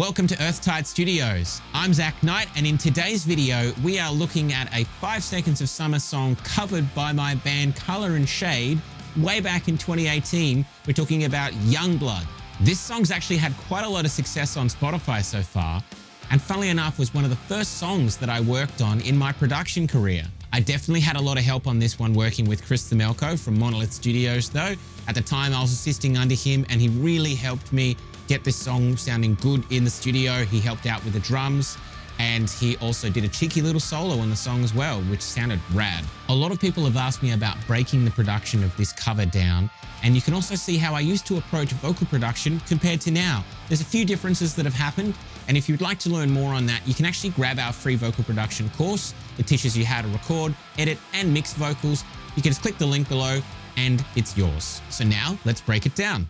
Welcome to Earthtide Studios. I'm Zach Knight, and in today's video, we are looking at a 5 Seconds of Summer song covered by my band Color and Shade way back in 2018. We're talking about Youngblood. This song's actually had quite a lot of success on Spotify so far, and funnily enough was one of the first songs that I worked on in my production career. I definitely had a lot of help on this one working with Chris Themelko from Monolith Studios though. At the time I was assisting under him and he really helped me get this song sounding good in the studio. He helped out with the drums and he also did a cheeky little solo on the song as well, which sounded rad. A lot of people have asked me about breaking the production of this cover down, and you can also see how I used to approach vocal production compared to now. There's a few differences that have happened, and if you'd like to learn more on that, you can actually grab our free vocal production course. It teaches you how to record, edit, and mix vocals. You can just click the link below and it's yours. So now let's break it down.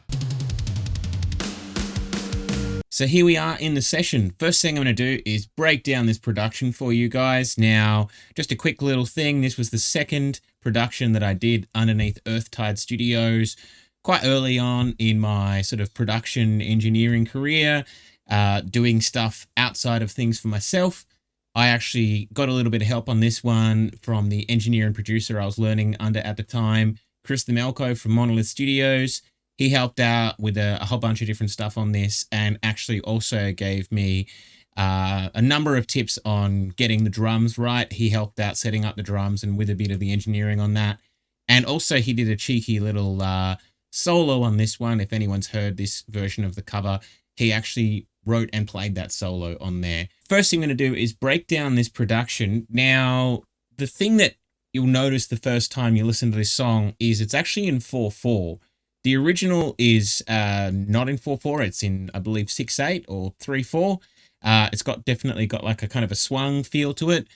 So here we are in the session. First thing I'm going to do is break down this production for you guys. Now, just a quick little thing. This was the second production that I did underneath Earthtide Studios quite early on in my sort of production engineering career, doing stuff outside of things for myself. I actually got a little bit of help on this one from the engineer and producer I was learning under at the time, Chris Themelko from Monolith Studios. He helped out with a whole bunch of different stuff on this and actually also gave me a number of tips on getting the drums right. He helped out setting up the drums and with a bit of the engineering on that. And also he did a cheeky little solo on this one. If anyone's heard this version of the cover, he actually wrote and played that solo on there. First thing I'm going to do is break down this production. Now, the thing that you'll notice the first time you listen to this song is it's actually in 4/4. The original is not in 4/4. It's in, I believe, 6/8 or 3/4. It's definitely got like a kind of a swung feel to it.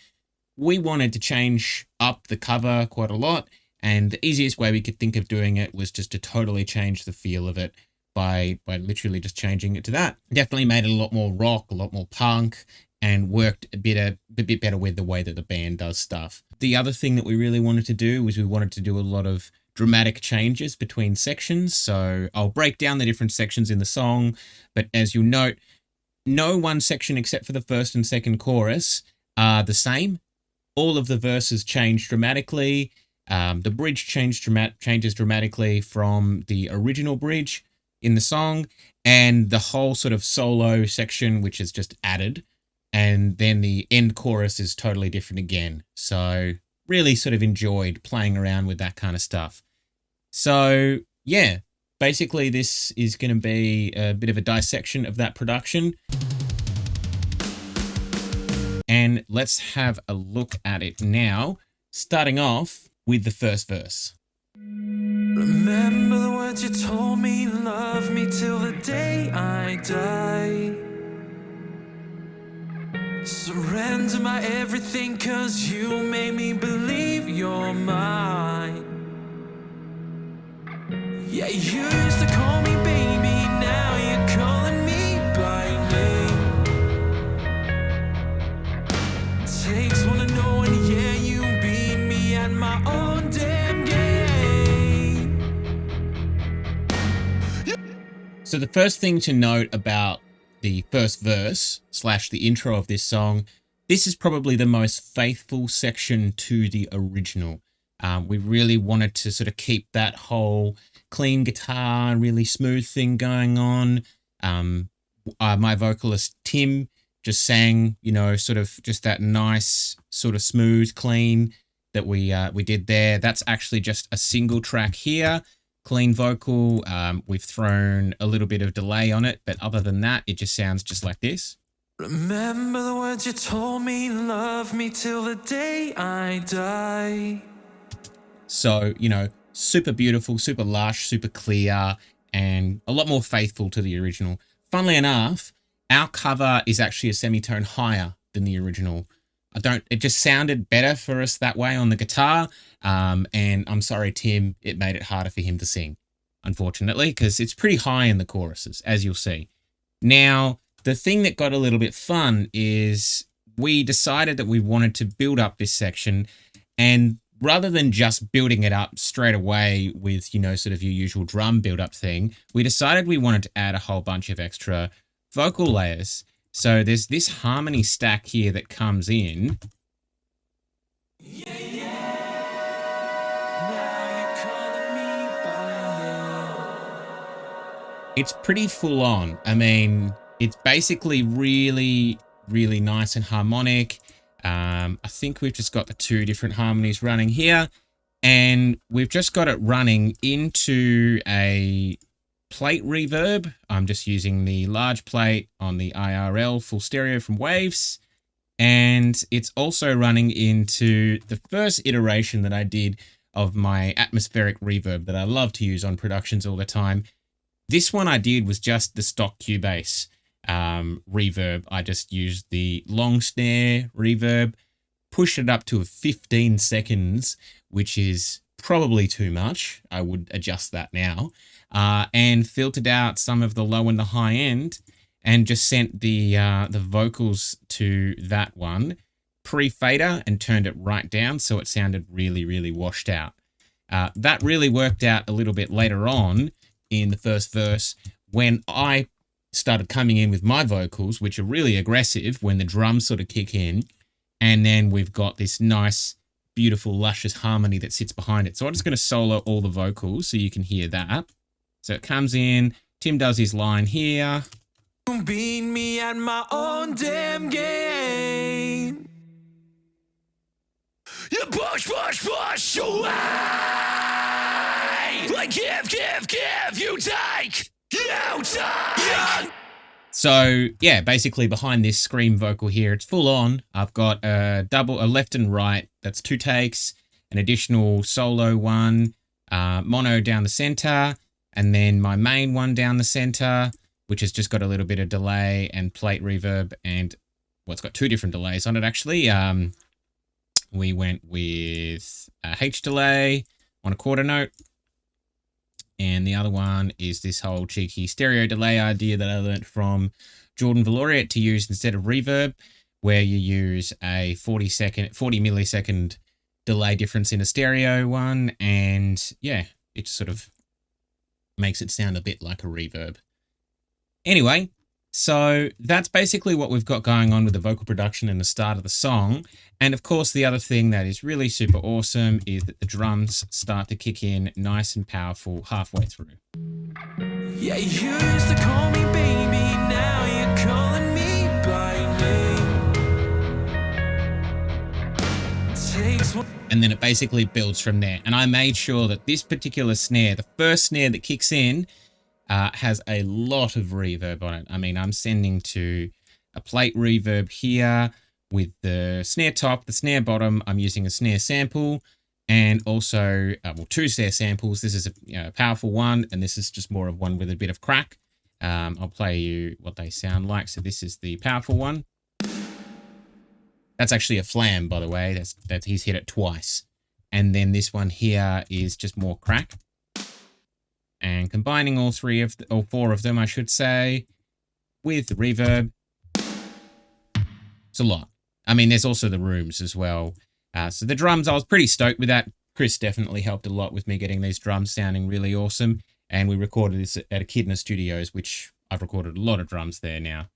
We wanted to change up the cover quite a lot, and the easiest way we could think of doing it was just to totally change the feel of it by literally just changing it to that. Definitely made it a lot more rock, a lot more punk, and worked a bit better with the way that the band does stuff. The other thing that we really wanted to do was we wanted to do a lot of dramatic changes between sections. So I'll break down the different sections in the song, but as you'll note, no one section except for the first and second chorus are the same. All of the verses change dramatically. The bridge changes dramatically from the original bridge in the song, and the whole sort of solo section, which is just added, and then the end chorus is totally different again. So really sort of enjoyed playing around with that kind of stuff. So yeah, basically this is going to be a bit of a dissection of that production. And let's have a look at it now, starting off with the first verse. Remember the words you told me, love me till the day I die. Surrender my everything, 'cause you made me believe you're mine. Yeah, you used to call me baby, now you're calling me by name. Takes one to know, and yeah, you beat me at my own damn game. So the first thing to note about the first verse / the intro of this song, this is probably the most faithful section to the original. We really wanted to sort of keep that whole clean guitar, really smooth thing going on. My vocalist Tim just sang, you know, sort of just that nice sort of smooth, clean that we did there. That's actually just a single track here, clean vocal. We've thrown a little bit of delay on it, but other than that, it just sounds just like this. Remember the words you told me, love me till the day I die. So, you know, super beautiful, super lush, super clear, and a lot more faithful to the original. Funnily enough, our cover is actually a semitone higher than the original. It just sounded better for us that way on the guitar. And I'm sorry, Tim, it made it harder for him to sing, unfortunately, because it's pretty high in the choruses, as you'll see. Now, the thing that got a little bit fun is we decided that we wanted to build up this section, and rather than just building it up straight away with, you know, sort of your usual drum build up thing, we decided we wanted to add a whole bunch of extra vocal layers. So there's this harmony stack here that comes in. It's pretty full on. I mean, it's basically really, really nice and harmonic. I think we've just got the two different harmonies running here, and we've just got it running into a plate reverb. I'm just using the large plate on the IRL full stereo from Waves, and it's also running into the first iteration that I did of my atmospheric reverb that I love to use on productions all the time. This one I did was just the stock Cubase reverb. I just used the long snare reverb, pushed it up to 15 seconds, which is probably too much. I would adjust that now, and filtered out some of the low and the high end, and just sent the vocals to that one pre-fader and turned it right down so it sounded really, really washed out. That really worked out a little bit later on in the first verse when I started coming in with my vocals, which are really aggressive when the drums sort of kick in, and then we've got this nice, beautiful, luscious harmony that sits behind it. So I'm just going to solo all the vocals so you can hear that. So it comes in, Tim does his line here. Beat me at my own damn game. You push away. Like give, you take. So yeah, basically behind this scream vocal here, it's full on. I've got a left and right, that's 2 takes, an additional solo one, mono down the center, and then my main one down the center, which has just got a little bit of delay and plate reverb, and well, it's got 2 different delays on it actually. We went with a H delay on a quarter note, and the other one is this whole cheeky stereo delay idea that I learned from Jordan Valoriat to use instead of reverb, where you use a 40 millisecond delay difference in a stereo one, and yeah, it sort of makes it sound a bit like a reverb. Anyway, so that's basically what we've got going on with the vocal production and the start of the song. And of course, the other thing that is really super awesome is that the drums start to kick in nice and powerful halfway through. Yeah, you used to call me baby, now you're calling me by name. Takes one. And then it basically builds from there. And I made sure that this particular snare, the first snare that kicks in, has a lot of reverb on it. I mean, I'm sending to a plate reverb here with the snare top, the snare bottom. I'm using a snare sample, and also, 2 snare samples. This is a powerful one, and this is just more of one with a bit of crack. I'll play you what they sound like. So this is the powerful one. That's actually a flam, by the way. That's he's hit it twice. And then this one here is just more crack. And combining all 4 of them, I should say, with the reverb, it's a lot. I mean, there's also the rooms as well. So the drums, I was pretty stoked with that. Chris definitely helped a lot with me getting these drums sounding really awesome. And we recorded this at Echidna Studios, which I've recorded a lot of drums there now.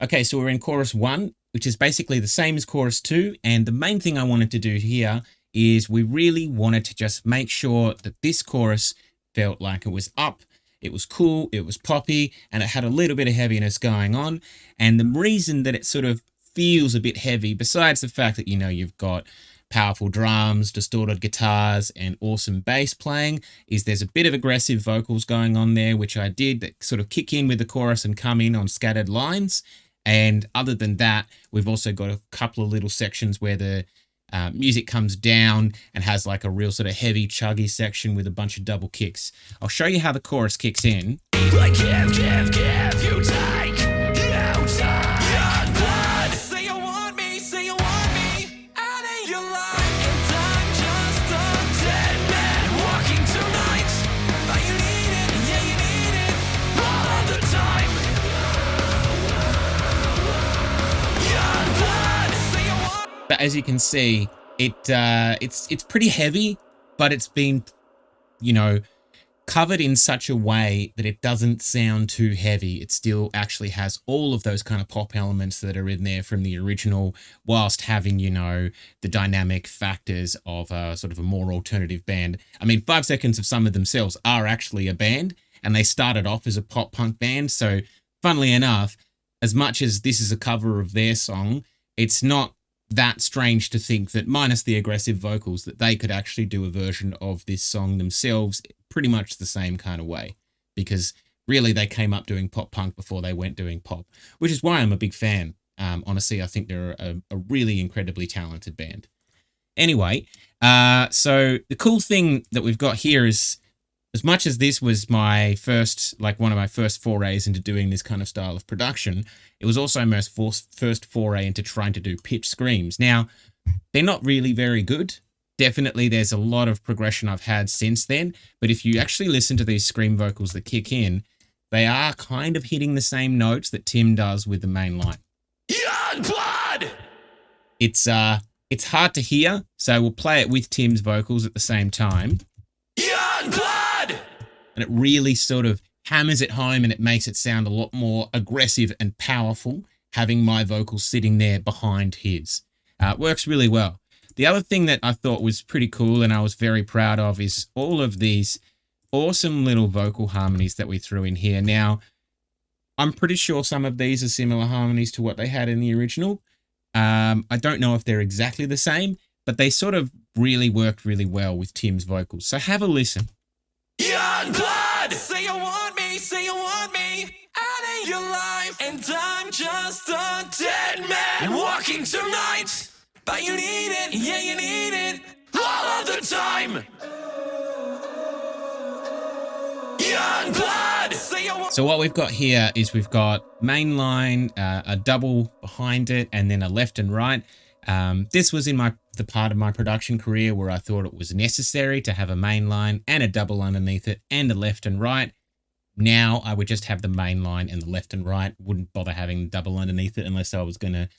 Okay, so we're in chorus 1, which is basically the same as chorus 2. And the main thing I wanted to do here is we really wanted to just make sure that this chorus felt like it was up, it was cool, it was poppy, and it had a little bit of heaviness going on. And the reason that it sort of feels a bit heavy, besides the fact that, you've got powerful drums, distorted guitars, and awesome bass playing, is there's a bit of aggressive vocals going on there, which I did, that sort of kick in with the chorus and come in on scattered lines. And other than that, we've also got a couple of little sections where the music comes down and has like a real sort of heavy chuggy section with a bunch of double kicks. I'll show you how the chorus kicks in. Like give, you take. Youngblood. Say you want me, out of your life. And I'm just a dead man walking tonight. But you need it, yeah, you need it, all of the time. Youngblood. Say you want. But as you can see, it's pretty heavy, but it's been, covered in such a way that it doesn't sound too heavy. It still actually has all of those kind of pop elements that are in there from the original, whilst having, you know, the dynamic factors of a sort of a more alternative band. I mean, 5 Seconds of Summer themselves are actually a band, and they started off as a pop punk band. So funnily enough, as much as this is a cover of their song, it's not that strange to think that, minus the aggressive vocals, that they could actually do a version of this song themselves pretty much the same kind of way, because really they came up doing pop punk before they went doing pop, which is why I'm a big fan. Honestly, I think they're a really incredibly talented band. Anyway, so the cool thing that we've got here is, as much as this was my first, like one of my first forays into doing this kind of style of production, it was also my first foray into trying to do pitch screams. Now, they're not really very good. Definitely there's a lot of progression I've had since then, but if you actually listen to these scream vocals that kick in, they are kind of hitting the same notes that Tim does with the main line. Youngblood! It's hard to hear, so we'll play it with Tim's vocals at the same time. Youngblood! And it really sort of hammers it home, and it makes it sound a lot more aggressive and powerful, having my vocals sitting there behind his. It works really well. The other thing that I thought was pretty cool and I was very proud of is all of these awesome little vocal harmonies that we threw in here. Now, I'm pretty sure some of these are similar harmonies to what they had in the original. I don't know if they're exactly the same, but they sort of really worked really well with Tim's vocals. So have a listen. Youngblood! Say you want me out of your life, and I'm just a dead man walking tonight. But you need it, yeah, you need it all of the time. Youngblood! Say you want. So what we've got here is we've got main line, a double behind it, and then a left and right. This was in the part of my production career where I thought it was necessary to have a main line and a double underneath it and a left and right. Now I would just have the main line and the left and right. Wouldn't bother having the double underneath it unless I was going to,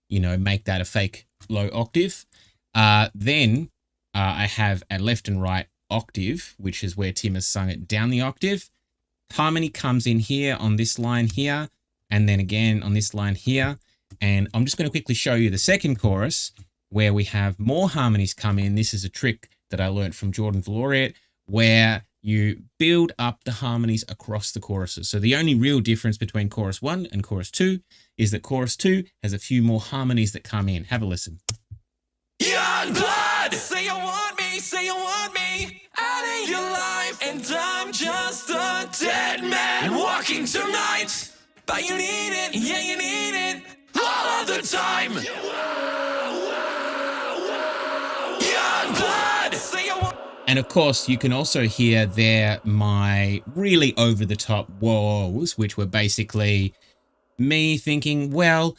you know, make that a fake low octave. Then I have a left and right octave, which is where Tim has sung it down the octave. Harmony comes in here on this line here, and then again on this line here. And I'm just going to quickly show you the second chorus where we have more harmonies come in. This is a trick that I learned from Jordan Valoriat, where you build up the harmonies across the choruses. So the only real difference between chorus 1 and chorus 2 is that chorus 2 has a few more harmonies that come in. Have a listen. Youngblood! Say you want me out of your life, and I'm just a dead man walking tonight. But you need it, yeah, you need it all of the time. Youngblood! Say you want. And of course, you can also hear there my really over-the-top whoas, which were basically me thinking, well,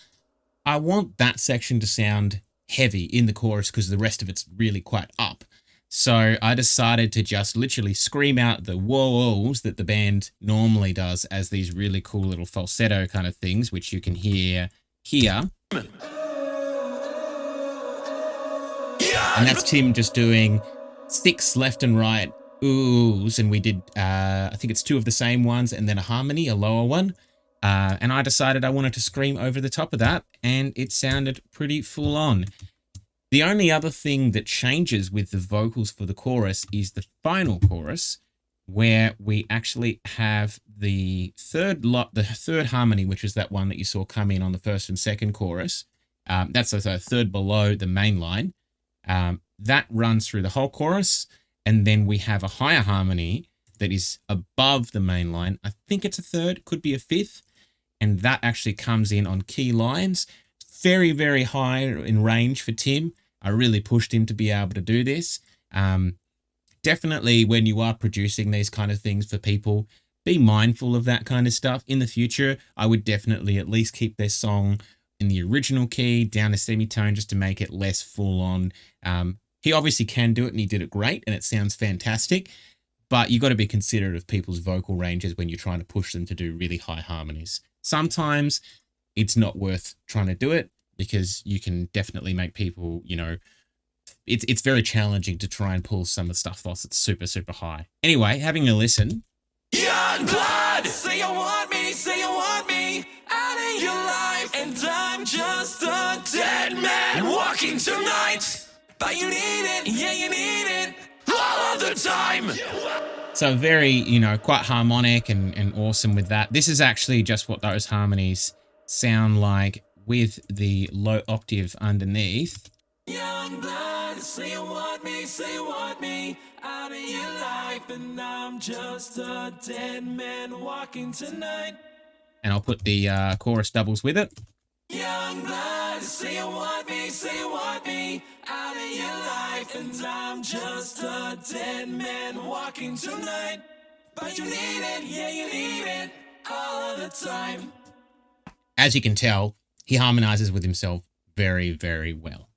I want that section to sound heavy in the chorus because the rest of it's really quite up. So I decided to just literally scream out the whoas that the band normally does as these really cool little falsetto kind of things, which you can hear here. And that's Tim just doing 6 left and right oohs, and we did, I think it's 2 of the same ones and then a harmony, a lower one. And I decided I wanted to scream over the top of that, and it sounded pretty full on. The only other thing that changes with the vocals for the chorus is the final chorus, where we actually have the third harmony, which is that one that you saw come in on the first and second chorus. That's also third below the main line. That runs through the whole chorus, and then we have a higher harmony that is above the main line. I think it's a third, could be a fifth, and that actually comes in on key lines. Very, very high in range for Tim. I really pushed him to be able to do this. Definitely when you are producing these kind of things for people, be mindful of that kind of stuff. In the future, I would definitely at least keep their song in the original key, down a semitone, just to make it less full on. He obviously can do it, and he did it great, and it sounds fantastic. But you've got to be considerate of people's vocal ranges when you're trying to push them to do really high harmonies. Sometimes it's not worth trying to do it because you can definitely make people, you know, it's very challenging to try and pull some of the stuff off that's super, super high. Anyway, having a listen. Youngblood, say you want me out of your life, and I'm just a dead man walking tonight. But you need it, yeah, you need it all of the time. So very, you know, quite harmonic and awesome with that. This is actually just what those harmonies sound like with the low octave underneath. Youngblood, say you want me out of your life, and I'm just a dead man walking tonight. And I'll put the chorus doubles with it. Youngblood, say you want me out of your life, and I'm just a dead man walking tonight. But you need it, yeah, you need it all of the time. As you can tell, he harmonizes with himself very, very well.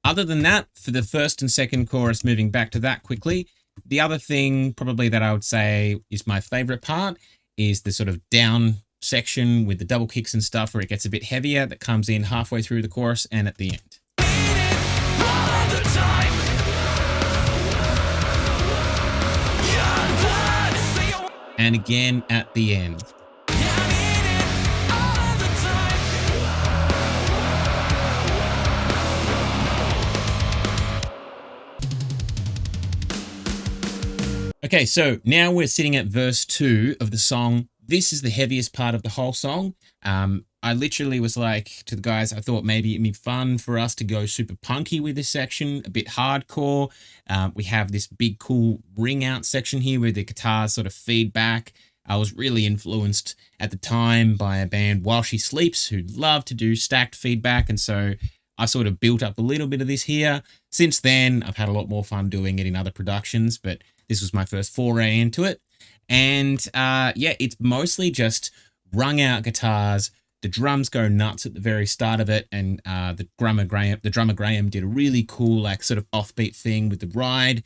Other than that, for the first and second chorus, moving back to that quickly, the other thing probably that I would say is my favorite part is the sort of down section with the double kicks and stuff where it gets a bit heavier that comes in halfway through the chorus and at the end. And again at the end. Okay, so now we're sitting at verse 2 of the song. This is the heaviest part of the whole song. I literally was like to the guys, I thought maybe it'd be fun for us to go super punky with this section, a bit hardcore. We have this big cool ring out section here where the guitars sort of feed back. I was really influenced at the time by a band While She Sleeps who love to do stacked feedback, and so I sort of built up a little bit of this here. Since then, I've had a lot more fun doing it in other productions, but this was my first foray into it. And yeah, it's mostly just wrung out guitars. The drums go nuts at the very start of it, and the drummer Graham did a really cool like sort of offbeat thing with the ride.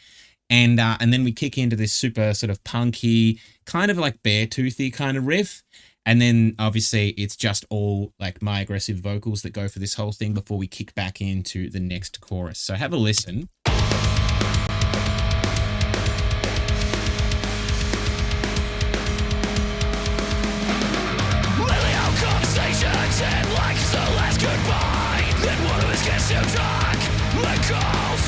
And then we kick into this super sort of punky, kind of like Beartoothy kind of riff. And then obviously it's just all like my aggressive vocals that go for this whole thing before we kick back into the next chorus. So have a listen. And like it's the last goodbye, then one of us gets too drunk and calls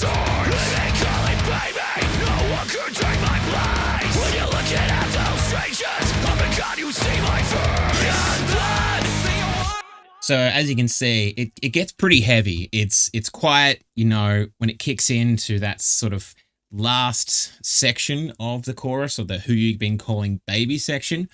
time. They ain't calling baby, no one could take my place. When you're looking at those strangers, I'm the god you see my face. Youngblood. So as you can see, it gets pretty heavy. It's quiet, you know, when it kicks into that sort of last section of the chorus, or the who you've been calling baby section.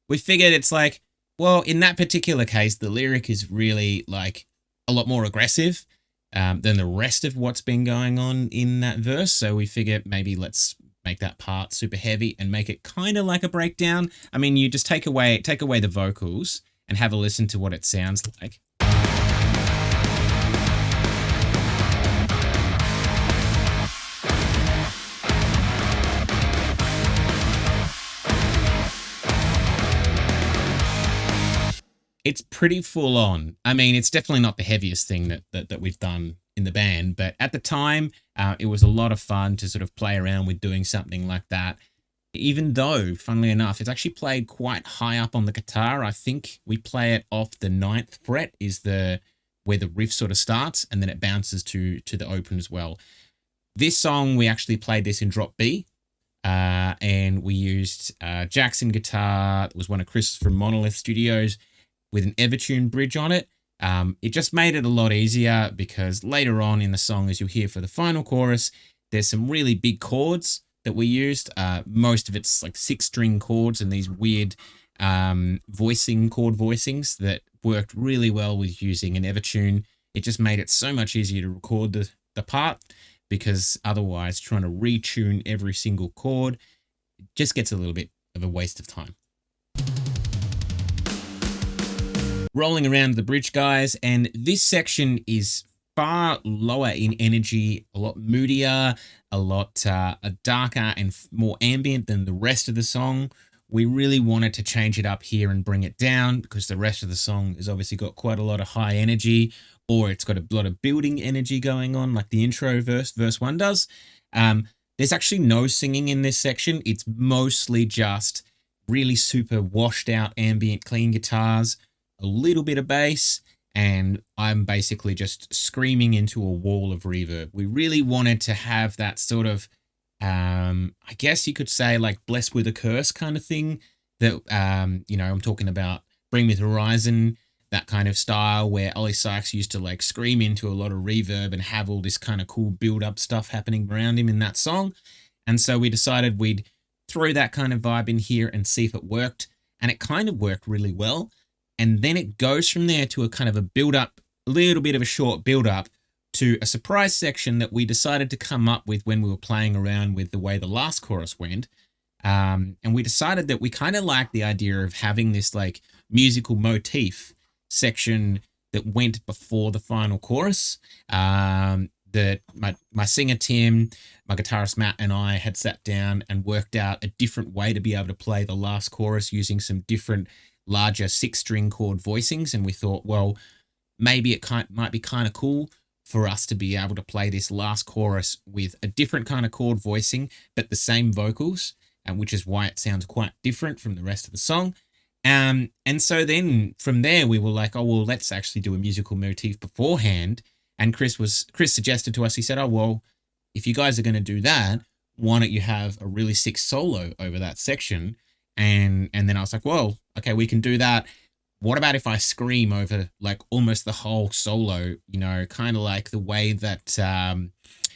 We figured it's like, well, in that particular case, the lyric is really like a lot more aggressive than the rest of what's been going on in that verse. So we figure maybe let's make that part super heavy and make it kind of like a breakdown. I mean, you just take away the vocals and have a listen to what it sounds like. It's pretty full on. I mean, it's definitely not the heaviest thing that we've done in the band, but at the time, it was a lot of fun to sort of play around with doing something like that. Even though, funnily enough, it's actually played quite high up on the guitar. I think we play it off the 9th fret is where the riff sort of starts, and then it bounces to the open as well. This song, we actually played this in drop B. And we used Jackson guitar. It was one of Chris's from Monolith Studios, with an Evertune bridge on it. It just made it a lot easier because later on in the song, as you'll hear for the final chorus, there's some really big chords that we used. Most of it's like 6-string chords and these weird chord voicings that worked really well with using an Evertune. It just made it so much easier to record the part, because otherwise trying to retune every single chord just gets a little bit of a waste of time. Rolling around the bridge, guys, and this section is far lower in energy, a lot moodier, a lot darker and more ambient than the rest of the song. we really wanted to change it up here and bring it down because the rest of the song has obviously got quite a lot of high energy, or it's got a lot of building energy going on, like the intro verse 1 does. There's actually no singing in this section. It's mostly just really super washed out ambient clean guitars, a little bit of bass, and I'm basically just screaming into a wall of reverb. We really wanted to have that sort of, I guess you could say like Blessed with a Curse kind of thing that, I'm talking about Bring Me the Horizon, that kind of style where Ollie Sykes used to like scream into a lot of reverb and have all this kind of cool build up stuff happening around him in that song. And so we decided we'd throw that kind of vibe in here and see if it worked. And it kind of worked really well. And then it goes from there to a kind of a build up, a little bit of a short build up to a surprise section that we decided to come up with when we were playing around with the way the last chorus went. And we decided that we kind of liked the idea of having this like musical motif section that went before the final chorus. That my singer Tim, my guitarist Matt, and I had sat down and worked out a different way to be able to play the last chorus using some different larger 6-string chord voicings. And we thought, well, maybe it might be kind of cool for us to be able to play this last chorus with a different kind of chord voicing, but the same vocals, and which is why it sounds quite different from the rest of the song. And so then from there we were like, oh, well, let's actually do a musical motif beforehand. And Chris suggested to us, he said, oh, well, if you guys are going to do that, why don't you have a really sick solo over that section? And then I was like, well, okay, we can do that. What about if I scream over like almost the whole solo, kind of like the way that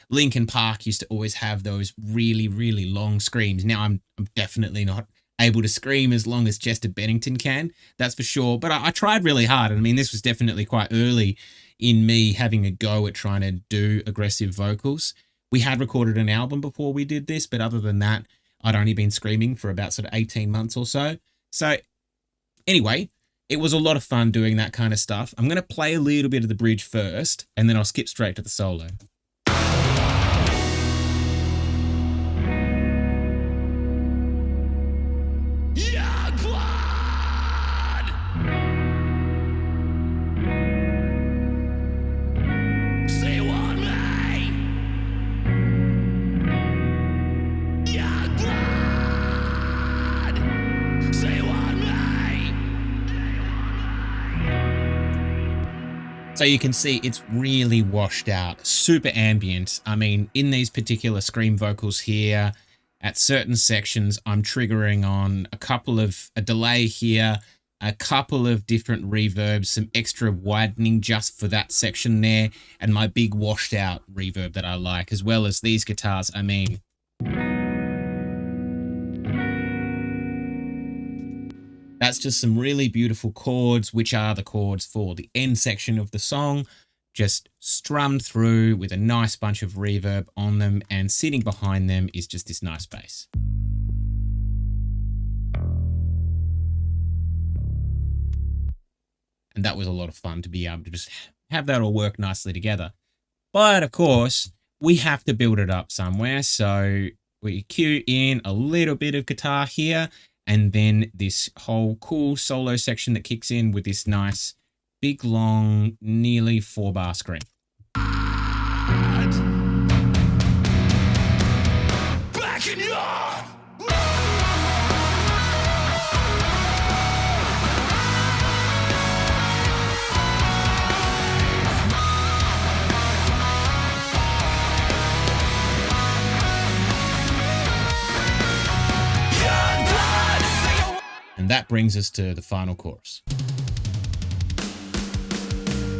Linkin Park used to always have those really, really long screams. Now I'm definitely not able to scream as long as Chester Bennington can, that's for sure. But I tried really hard. I mean, this was definitely quite early in me having a go at trying to do aggressive vocals. We had recorded an album before we did this, but other than that, I'd only been screaming for about sort of 18 months or so. So anyway, it was a lot of fun doing that kind of stuff. I'm going to play a little bit of the bridge first, and then I'll skip straight to the solo. So you can see it's really washed out, super ambient. I mean, in these particular scream vocals here, at certain sections, I'm triggering on a delay here, a couple of different reverbs, some extra widening just for that section there, and my big washed out reverb that I like, as well as these guitars. I mean, that's just some really beautiful chords, which are the chords for the end section of the song, just strummed through with a nice bunch of reverb on them, and sitting behind them is just this nice bass. And that was a lot of fun to be able to just have that all work nicely together. But of course, we have to build it up somewhere. So we cue in a little bit of guitar here, and then this whole cool solo section that kicks in with this nice, big, long, nearly 4-bar scream. Back in your And that brings us to the final chorus.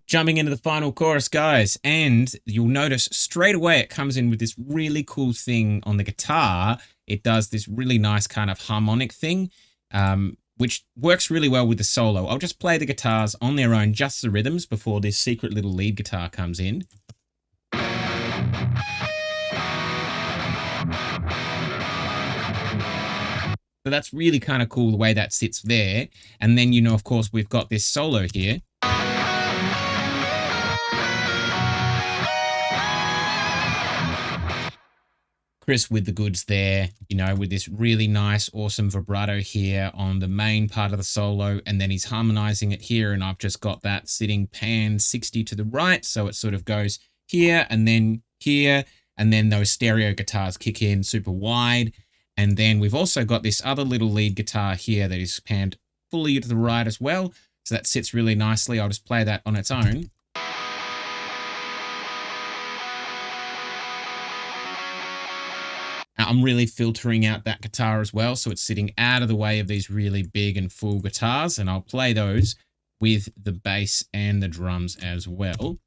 Jumping into the final chorus, guys, and you'll notice straight away it comes in with this really cool thing on the guitar. It does this really nice kind of harmonic thing, which works really well with the solo. I'll just play the guitars on their own, just the rhythms, before this secret little lead guitar comes in. So that's really kind of cool the way that sits there. And then, of course, we've got this solo here. Chris with the goods there, you know, with this really nice, awesome vibrato here on the main part of the solo, and then he's harmonizing it here, and I've just got that sitting pan 60 to the right, so it sort of goes here, and then those stereo guitars kick in super wide, and then we've also got this other little lead guitar here that is panned fully to the right as well, so that sits really nicely. I'll just play that on its own. I'm really filtering out that guitar as well, so it's sitting out of the way of these really big and full guitars, and I'll play those with the bass and the drums as well.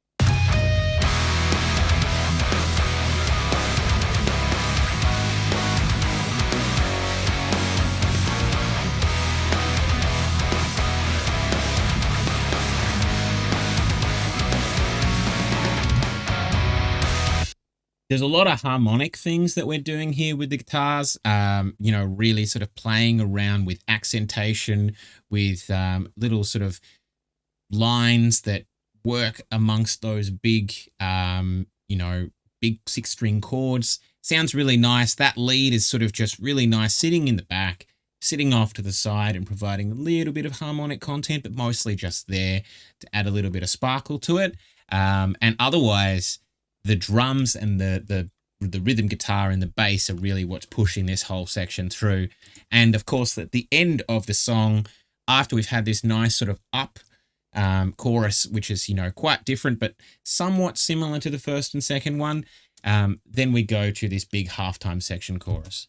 There's a lot of harmonic things that we're doing here with the guitars, you know, really sort of playing around with accentation, with little sort of lines that work amongst those big, you know, big 6-string chords. Sounds really nice. That lead is sort of just really nice, sitting in the back, sitting off to the side and providing a little bit of harmonic content, but mostly just there to add a little bit of sparkle to it. And otherwise, the drums and the rhythm guitar and the bass are really what's pushing this whole section through. And of course, at the end of the song, after we've had this nice sort of up chorus, which is, you know, quite different, but somewhat similar to the first and second one, then we go to this big halftime section chorus.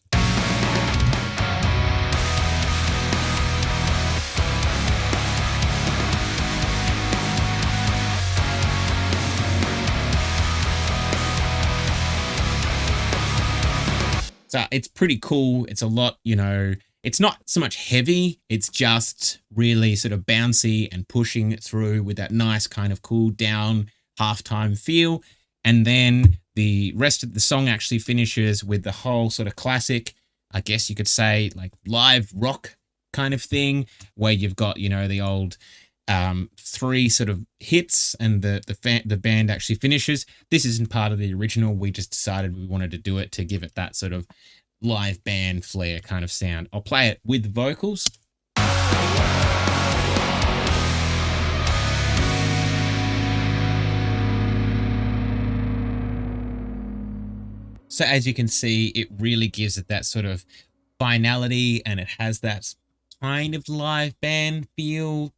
So it's pretty cool. It's a lot, you know, it's not so much heavy. It's just really sort of bouncy and pushing it through with that nice kind of cool down halftime feel. And then the rest of the song actually finishes with the whole sort of classic, I guess you could say, like live rock kind of thing, where you've got, you know, the old 3 sort of hits and the band actually finishes. This isn't part of the original. We just decided we wanted to do it to give it that sort of live band flair kind of sound. I'll play it with vocals. So as you can see, it really gives it that sort of finality, and it has that kind of live band feel.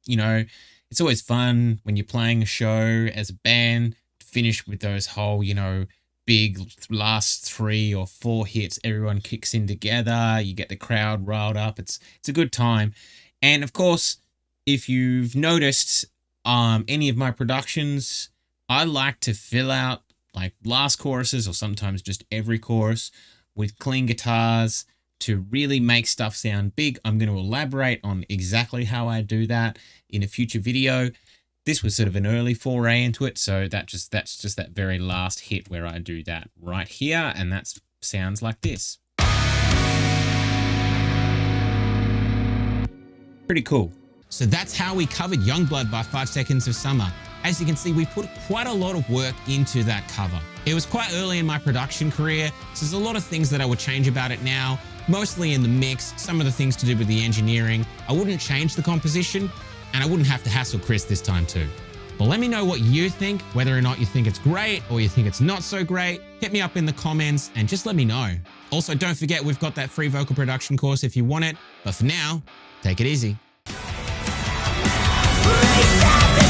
You know, it's always fun when you're playing a show as a band to finish with those whole, you know, big last 3 or 4 hits. Everyone kicks in together. You get the crowd riled up. It's a good time. And of course, if you've noticed any of my productions, I like to fill out like last choruses, or sometimes just every chorus, with clean guitars to really make stuff sound big. I'm going to elaborate on exactly how I do that in a future video. This was sort of an early foray into it, so that's just that very last hit where I do that right here, and that sounds like this. Pretty cool. So that's how we covered Youngblood by 5 Seconds of Summer. As you can see, we put quite a lot of work into that cover. It was quite early in my production career, so there's a lot of things that I would change about it now, mostly in the mix, some of the things to do with the engineering. I wouldn't change the composition, and I wouldn't have to hassle Chris this time too. But let me know what you think, whether or not you think it's great or you think it's not so great. Hit me up in the comments and just let me know. Also, don't forget we've got that free vocal production course if you want it. But for now, take it easy. Reset the